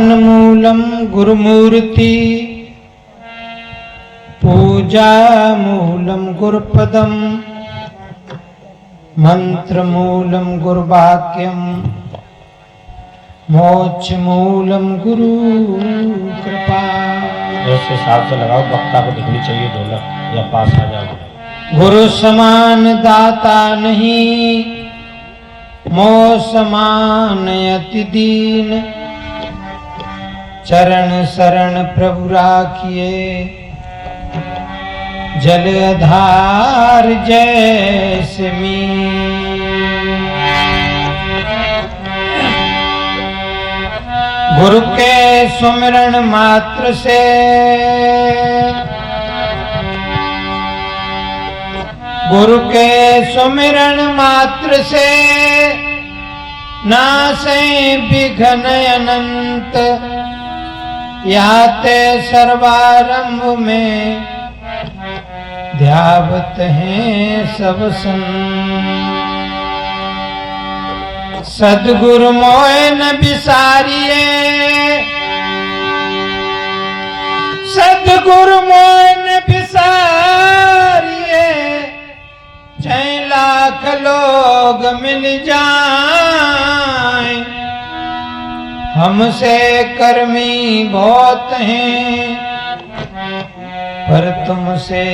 ध्यान मूलम गुरुमूर्ति, पूजा मूलम गुरुपदम, मंत्र मूलम गुरुवाक्यम, मोक्ष मूलम गुरु कृपा। ऐसे हिसाब से लगाओ, वक्ता को दिखनी चाहिए ढोलक या पास आ जाओ। गुरु समान दाता नहीं, मोह समान अति दीन, चरण शरण प्रभु राखिए, जल आधार जैसे मीन। गुरु के सुमिरन मात्र से, गुरु के सुमिरन मात्र से, नासे विघ्न अनंत, याते सर्वारंभ में, ध्यावत हैं सब संत। सद्गुरु मोय न बिसारिए, सद्गुरु मोय न बिसारिए, चाहे लाख लोग मिल जाएं, हमसे कर्मी बहुत हैं, पर तुमसे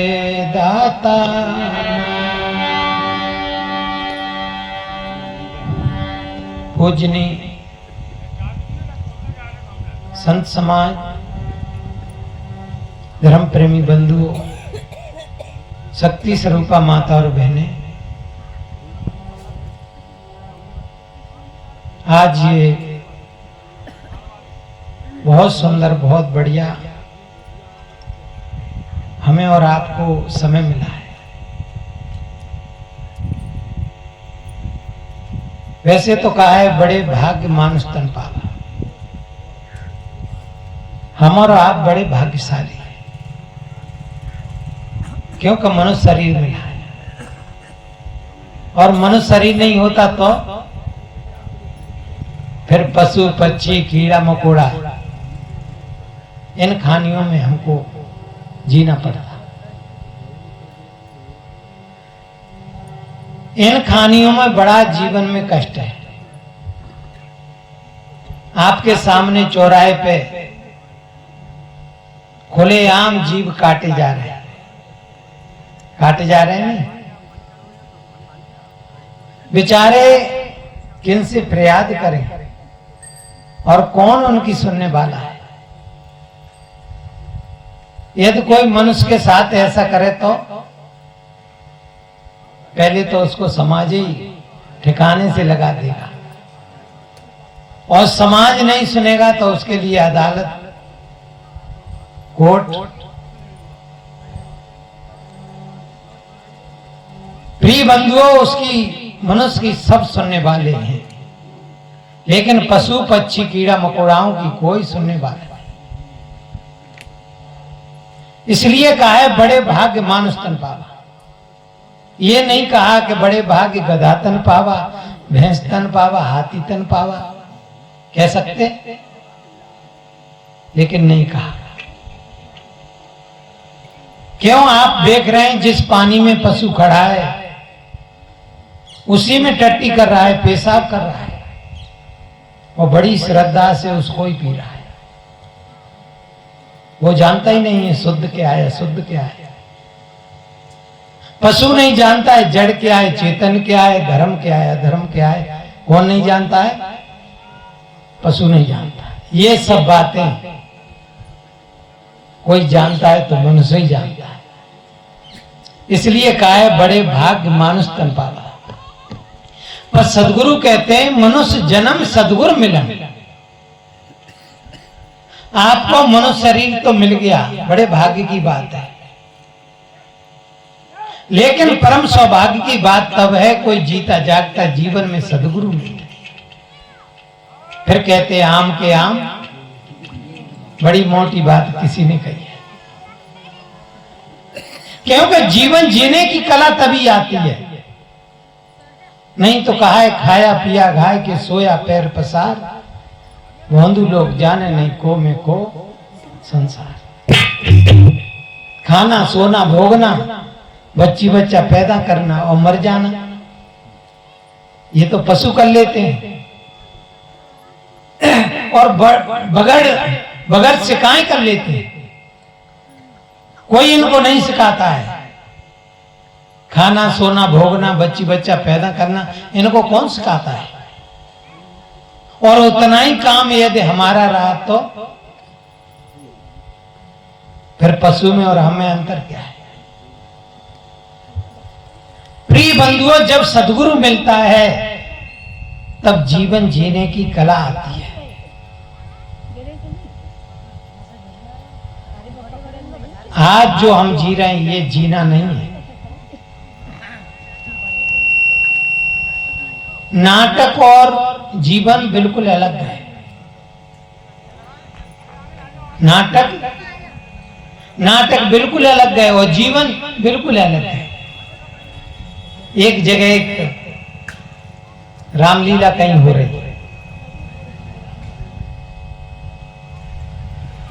दाता। पूजनी संत समाज, धर्म प्रेमी बंधुओं, शक्ति स्वरूपा माता और बहनें, आज ये बहुत सुंदर, बहुत बढ़िया हमें और आपको समय मिला है। वैसे तो कहा है बड़े भाग्य मानुष तन पावा, हम और आप बड़े भाग्यशाली हैं, क्योंकि मनुष्य शरीर मिला है। और मनुष्य शरीर नहीं होता तो फिर पशु पक्षी कीड़ा मकोड़ा इन खानियों में हमको जीना पड़ता। इन खानियों में बड़ा जीवन में कष्ट है। आपके सामने चौराहे पे खुलेआम जीव काटे जा रहे हैं, काटे जा रहे हैं। बेचारे किन से फरियाद करें और कौन उनकी सुनने वाला है। यदि कोई मनुष्य के साथ ऐसा करे तो पहले तो उसको समाज ही ठिकाने से लगा देगा, और समाज नहीं सुनेगा तो उसके लिए अदालत, कोर्ट। प्रिय बंधुओं, उसकी मनुष्य की सब सुनने वाले हैं, लेकिन पशु पक्षी कीड़ा मकोड़ाओं की कोई सुनने वाला नहीं। इसलिए कहा है बड़े भाग्य मानुष तन पावा। ये नहीं कहा कि बड़े भाग्य गधा तन पावा, भैंस तन पावा, हाथी तन पावा, कह सकते, लेकिन नहीं कहा। क्यों? आप देख रहे हैं जिस पानी में पशु खड़ा है उसी में टट्टी कर रहा है, पेशाब कर रहा है, वो बड़ी श्रद्धा से उसको ही पी रहा है। वो जानता ही नहीं है शुद्ध क्या है अशुद्ध क्या है। पशु नहीं जानता है जड़ क्या है चेतन क्या है, धर्म क्या है अधर्म क्या है। कौन नहीं जानता है? पशु नहीं जानता। ये सब बातें कोई जानता है तो मनुष्य ही जानता है। इसलिए कहा है बड़े भाग्य मानुष तन पावा। पर सदगुरु कहते हैं मनुष्य जन्म सदगुरु मिलन। आपको मनुष्य शरीर तो मिल गया, बड़े भाग्य की बात है, लेकिन परम सौभाग्य की बात तब है कोई जीता जागता जीवन में सदगुरु मिले। फिर कहते हैं आम के आम, बड़ी मोटी बात किसी ने कही है, क्योंकि जीवन जीने की कला तभी आती है। नहीं तो कहा है खाया पिया घाय के सोया पैर पसार, भोंदू लोग जाने नहीं को में को संसार। खाना सोना भोगना, बच्ची बच्चा पैदा करना और मर जाना, ये तो पशु कर लेते हैं। और बगैर सिखाए कर लेते हैं। कोई इनको नहीं सिखाता है। खाना सोना भोगना, बच्ची बच्चा पैदा करना, इनको कौन सिखाता है? और उतना ही काम यदि हमारा रहा तो फिर पशु में और हमें अंतर क्या है? प्रिय बंधुओं, जब सद्गुरु मिलता है तब जीवन जीने की कला आती है। आज जो हम जी रहे हैं ये जीना नहीं है। नाटक और जीवन बिल्कुल अलग है। नाटक बिल्कुल अलग है और जीवन बिल्कुल अलग है। एक जगह एक रामलीला कहीं हो रही है,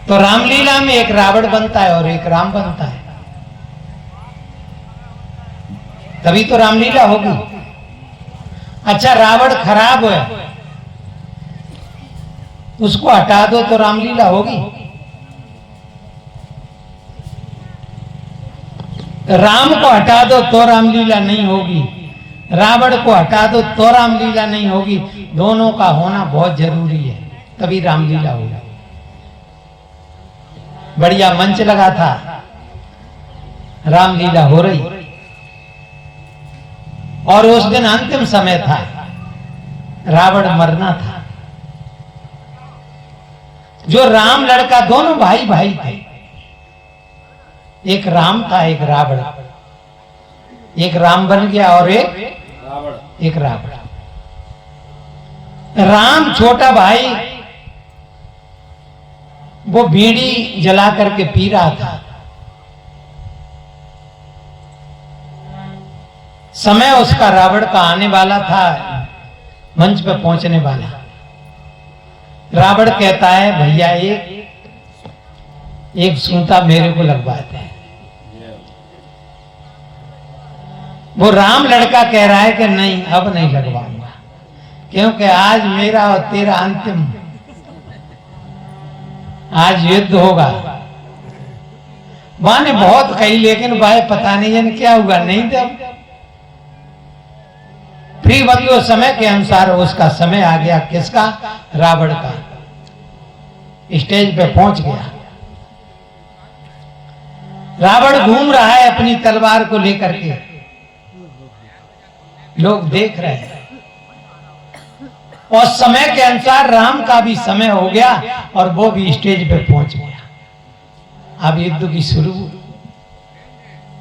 तो रामलीला में एक रावण बनता है और एक राम बनता है, तभी तो रामलीला होगी। अच्छा, रावण खराब है, उसको हटा दो तो रामलीला होगी। राम को हटा दो तो रामलीला नहीं होगी, रावण को हटा दो तो रामलीला नहीं होगी। दोनों का होना बहुत जरूरी है, तभी रामलीला होगी। बढ़िया मंच लगा था, रामलीला हो रही और उस दिन अंतिम समय था, रावण मरना था। जो राम लड़का, दोनों भाई भाई थे, एक राम था एक रावण। एक राम बन गया और एक रावण। राम छोटा भाई वो बीड़ी जला करके पी रहा था। समय उसका रावण का आने वाला था, मंच पे पहुंचने वाला। रावण कहता है, भैया एक सूता मेरे को लगवाते हैं। वो राम लड़का कह रहा है कि नहीं, अब नहीं लगवाऊंगा, क्योंकि आज मेरा और तेरा अंतिम, आज युद्ध होगा। मां ने बहुत कही, लेकिन भाई पता नहीं है क्या हुआ, नहीं दे। प्रिय बंधुओं, समय के अनुसार उसका समय आ गया। किसका? रावण का। स्टेज पे पहुंच गया। रावण घूम रहा है अपनी तलवार को लेकर के, लोग देख रहे हैं। और समय के अनुसार राम का भी समय हो गया और वो भी स्टेज पे पहुंच गया। अब युद्ध की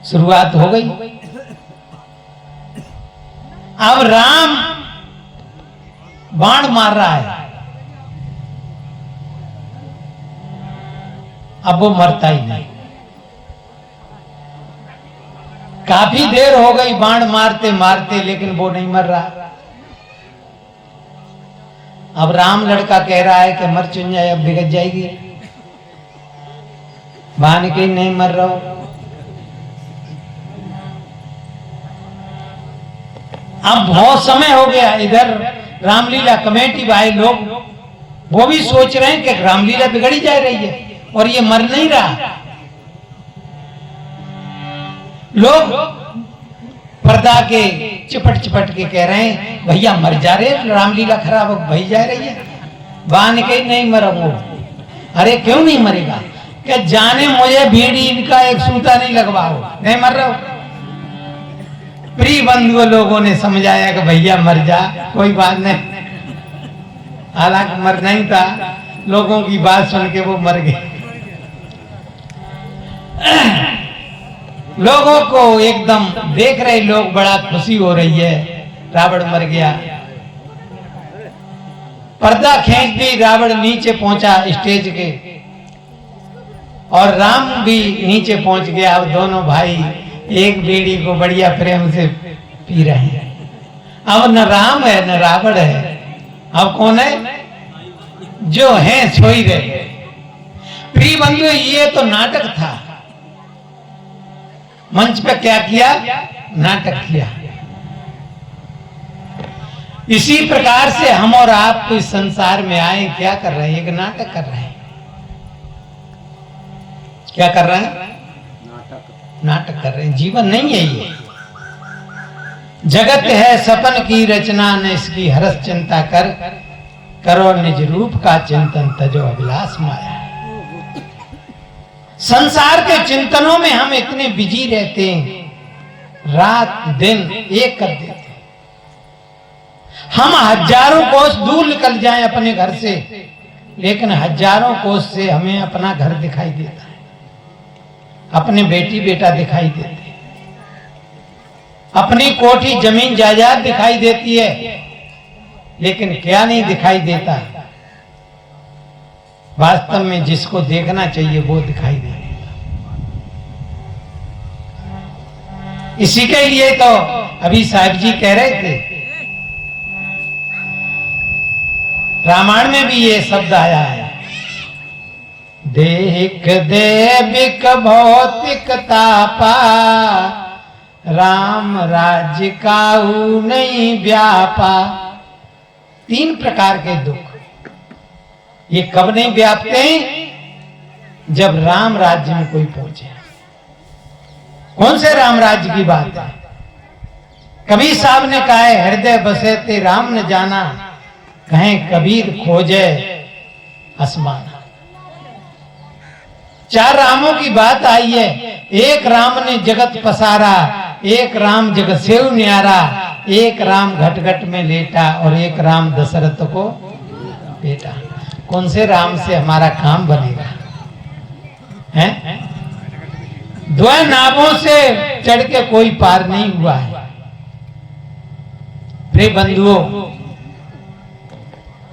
शुरुआत हो गई। अब राम बाण मार रहा है, अब वो मरता ही नहीं। काफी देर हो गई बाण मारते मारते, लेकिन वो नहीं मर रहा। अब राम लड़का कह रहा है कि मर चुन जाए, अब बिगड़ जाएगी। बाण के नहीं मर रहा हो। अब बहुत समय हो गया। इधर रामलीला कमेटी भाई लोग वो भी सोच रहे हैं कि रामलीला बिगड़ी जा रही है और ये मर नहीं रहा। लोग पर्दा के चिपट के कह रहे हैं, भैया मर जा रहे, रामलीला खराब भई जा रही है। बान के नहीं मरा वो। अरे क्यों नहीं मरेगा? क्या जाने मुझे बीड़ी इनका एक सूता नहीं लगवाओ, नहीं मर रहा हो। प्रिय बंधुओं, लोगों ने समझाया कि भैया मर जा, कोई बात नहीं। हालांकि मर नहीं था, लोगों की बात सुन के वो मर गए। लोगों को एकदम देख रहे लोग, बड़ा खुशी हो रही है, रावण मर गया। पर्दा खींच दी, रावण नीचे पहुंचा स्टेज के और राम भी नीचे पहुंच गया। अब दोनों भाई एक बीड़ी को बढ़िया प्रेम से पी रहे हैं। अब न राम है न रावण है, अब कौन है? जो हैं सो ही रहे। प्रिय बंधु, ये तो नाटक था। मंच पे क्या किया? नाटक किया। इसी प्रकार से हम और आप इस संसार में आए, क्या कर रहे हैं? एक नाटक कर रहे हैं। क्या कर रहे हैं? नाटक कर रहे हैं। जीवन नहीं है ये। जगत है सपन की रचना, न इसकी हरस चिंता कर, करो निज रूप का चिंतन, तजो अभिलाष माया। संसार के चिंतनों में हम इतने बिजी रहते हैं, रात दिन एक कर देते हैं। हम हजारों कोस दूर निकल जाएं अपने घर से, लेकिन हजारों कोस से हमें अपना घर दिखाई देता है, अपने बेटी बेटा दिखाई देते हैं, अपनी कोठी जमीन जायदाद दिखाई देती है, लेकिन क्या नहीं दिखाई देता? वास्तव में जिसको देखना चाहिए वो दिखाई दे देता। इसी के लिए तो अभी साहिब जी कह रहे थे, रामायण में भी ये शब्द आया है, देख देविक भौतिक तापा, राम राज्य काऊ नहीं व्यापा। 3 प्रकार के दुख ये कब नहीं व्यापते हैं? जब राम राज्य में कोई पहुंचे। कौन से राम राज्य की बात है? कबीर साहब ने कहा है, हृदय बसे ते राम न जाना, कहें कबीर खोजे आसमान। 4 रामों की बात आई है। एक राम ने जगत पसारा, एक राम जगत सेव न्यारा, एक राम घट घट में लेटा, और एक राम दशरथ को बेटा। कौन से राम से हमारा काम बनेगा? हैं? 2 नावों से चढ़ के कोई पार नहीं हुआ है। प्रिय बंधुओं,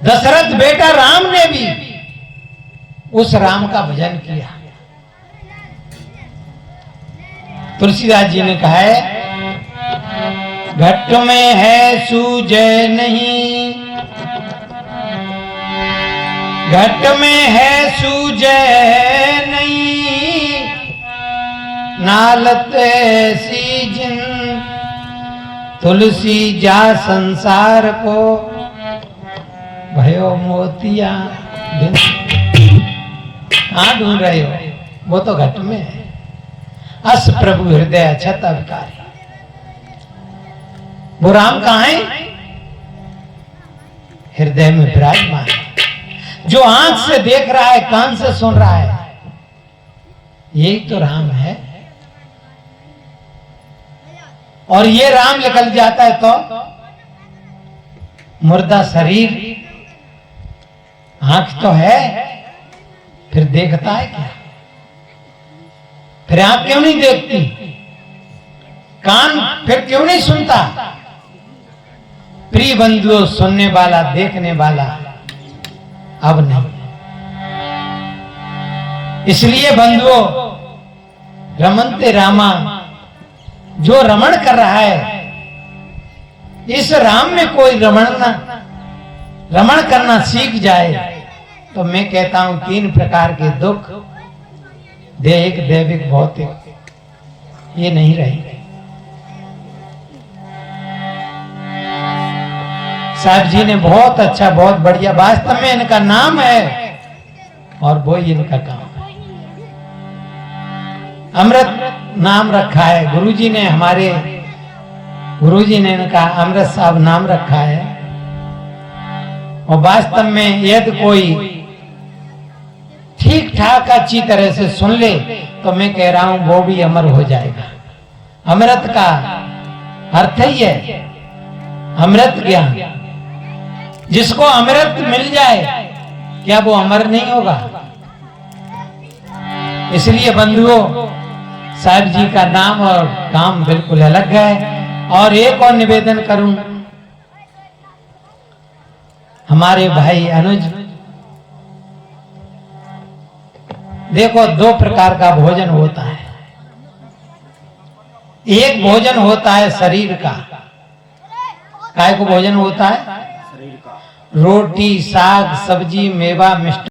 दशरथ बेटा राम ने भी उस राम का भजन किया। तुलसीदास जी ने कहा है, घट में है सूजय नहीं, घट में है सूजय नहीं, नालत ऐसी जिन, तुलसी जा संसार को भयो मोतिया दिन। कहां ढूंढ रहे हो? वो तो घट में है। अस प्रभु हृदय अछत अविकारी। वो राम कहां है? हृदय में विराजमान है। जो आंख से देख रहा है, कान से सुन रहा है, यही तो राम है। और ये राम निकल जाता है तो मुर्दा शरीर, आंख तो है, फिर देखता है क्या? फिर आंख क्यों नहीं देखती? कान फिर क्यों नहीं सुनता? प्रिय बंधुओं, सुनने वाला, देखने वाला अब नहीं। इसलिए बंधुओं, रमनते रामा, जो रमण कर रहा है, इस राम में कोई रमण करना सीख जाए तो मैं कहता हूं 3 प्रकार के दुख, देहिक, दैविक, भौतिक, ये नहीं रहेंगे। साहब जी ने बहुत अच्छा, बहुत बढ़िया, वास्तव में इनका नाम है और वो ही इनका काम है। अमृत नाम रखा है गुरुजी ने, हमारे गुरुजी ने इनका अमृत साहब नाम रखा है। और वास्तव में यदि कोई ठीक ठाक अच्छी तरह से सुन ले तो मैं कह रहा हूं वो भी अमर हो जाएगा। अमृत का अर्थ ही है अमृत ज्ञान। जिसको अमृत मिल जाए, क्या वो अमर नहीं होगा? इसलिए बंधुओं, साहिब जी का नाम और काम बिल्कुल अलग है। और एक और निवेदन करूं, हमारे भाई अनुज, देखो 2 प्रकार का भोजन होता है। एक भोजन होता है शरीर का। काय को भोजन होता है? रोटी साग सब्जी मेवा मिष्ट